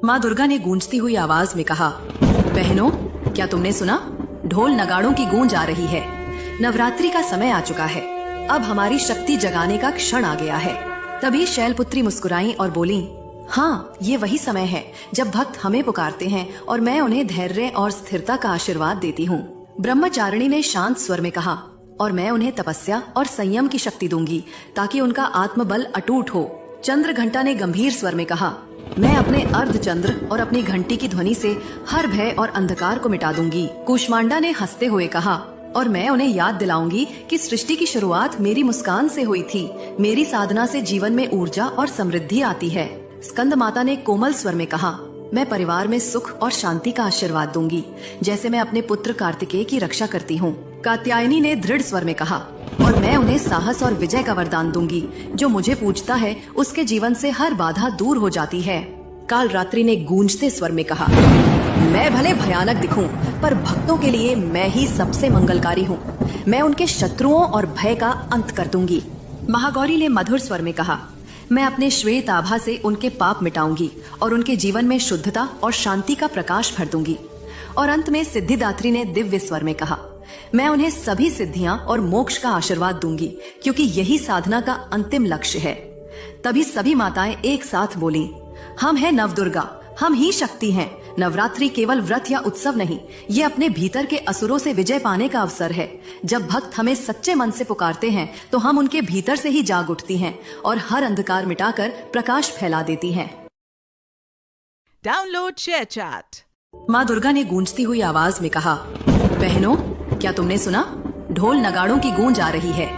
माँ दुर्गा ने गूंजती हुई आवाज में कहा, बहनों, क्या तुमने सुना? ढोल नगाड़ों की गूंज आ रही है। नवरात्रि का समय आ चुका है। अब हमारी शक्ति जगाने का क्षण आ गया है। तभी शैलपुत्री मुस्कुराई और बोली, हाँ, ये वही समय है जब भक्त हमें पुकारते हैं और मैं उन्हें धैर्य और स्थिरता का आशीर्वाद देती हूँ। ब्रह्मचारिणी ने शांत स्वर में कहा, और मैं उन्हें तपस्या और संयम की शक्ति दूंगी ताकि उनका आत्मबल अटूट हो। चंद्र घंटा ने गंभीर स्वर में कहा, मैं अपने अर्धचंद्र और अपनी घंटी की ध्वनि से हर भय और अंधकार को मिटा दूंगी। कूष्मांडा ने हंसते हुए कहा, और मैं उन्हें याद दिलाऊंगी कि सृष्टि की शुरुआत मेरी मुस्कान से हुई थी। मेरी साधना से जीवन में ऊर्जा और समृद्धि आती है। स्कंद माता ने कोमल स्वर में कहा, मैं परिवार में सुख और शांति का आशीर्वाद दूंगी, जैसे मैं अपने पुत्र कार्तिकेय की रक्षा करती हूँ। कात्यायनी ने दृढ़ स्वर में कहा, और मैं उन्हें साहस और विजय का वरदान दूंगी। जो मुझे पूजता है उसके जीवन से हर बाधा दूर हो जाती है। कालरात्रि ने गूंजते स्वर में कहा, मैं भले भयानक दिखूं, पर भक्तों के लिए मैं ही सबसे मंगलकारी हूँ। मैं उनके शत्रुओं और भय का अंत कर दूंगी। महागौरी ने मधुर स्वर में कहा, मैं अपने श्वेत आभा से उनके पाप मिटाऊंगी और उनके जीवन में शुद्धता और शांति का प्रकाश भर दूंगी। और अंत में सिद्धिदात्री ने दिव्य स्वर में कहा, मैं उन्हें सभी सिद्धियां और मोक्ष का आशीर्वाद दूंगी, क्योंकि यही साधना का अंतिम लक्ष्य है। तभी सभी माताएं एक साथ बोली, हम हैं नवदुर्गा, हम ही शक्ति हैं। नवरात्रि केवल व्रत या उत्सव नहीं, ये अपने भीतर के असुरों से विजय पाने का अवसर है। जब भक्त हमें सच्चे मन से पुकारते हैं तो हम उनके भीतर से ही जाग उठती हैं और हर अंधकार मिटाकर प्रकाश फैला देती हैं। Download share chat. माँ दुर्गा ने गूंजती हुई आवाज में कहा, बहनों, क्या तुमने सुना? ढोल नगाड़ों की गूंज आ रही है।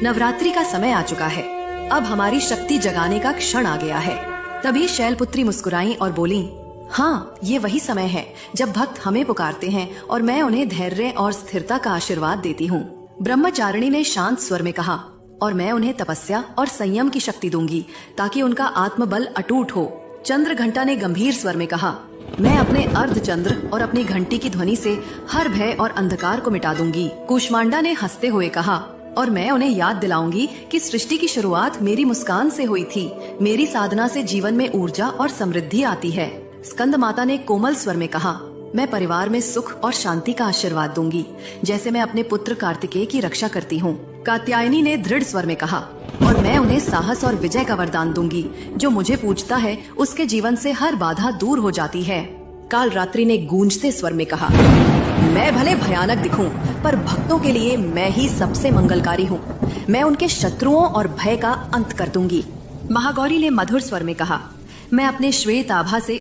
नवरात्रि का समय आ चुका है। अब हमारी शक्ति जगाने का क्षण आ गया है। तभी शैलपुत्री मुस्कुराई और बोली, हाँ, ये वही समय है जब भक्त हमें पुकारते हैं और मैं उन्हें धैर्य और स्थिरता का आशीर्वाद देती हूँ। ब्रह्मचारिणी ने शांत स्वर में कहा, और मैं उन्हें तपस्या और संयम की शक्ति दूंगी ताकि उनका आत्मबल अटूट हो। चंद्र घंटा ने गंभीर स्वर में कहा, मैं अपने अर्धचंद्र और अपनी घंटी की ध्वनि से हर भय और अंधकार को मिटा दूंगी। कूष्मांडा ने हंसते हुए कहा, और मैं उन्हें याद दिलाऊंगी कि सृष्टि की शुरुआत मेरी मुस्कान से हुई थी। मेरी साधना से जीवन में ऊर्जा और समृद्धि आती है। स्कंद माता ने कोमल स्वर में कहा, मैं परिवार में सुख और शांति का आशीर्वाद दूंगी, जैसे मैं अपने पुत्र कार्तिकेय की रक्षा करती हूँ। कात्यायनी ने दृढ़ स्वर में कहा, और मैं उन्हें साहस और विजय का वरदान दूंगी। जो मुझे पूजता है उसके जीवन से हर बाधा दूर हो जाती है। कालरात्रि ने गूंजते स्वर में कहा, मैं भले भयानक दिखूं, पर भक्तों के लिए मैं ही सबसे मंगलकारी हूँ। मैं उनके शत्रुओं और भय का अंत कर दूंगी। महागौरी ने मधुर स्वर में कहा, मैं अपने श्वेत आभा से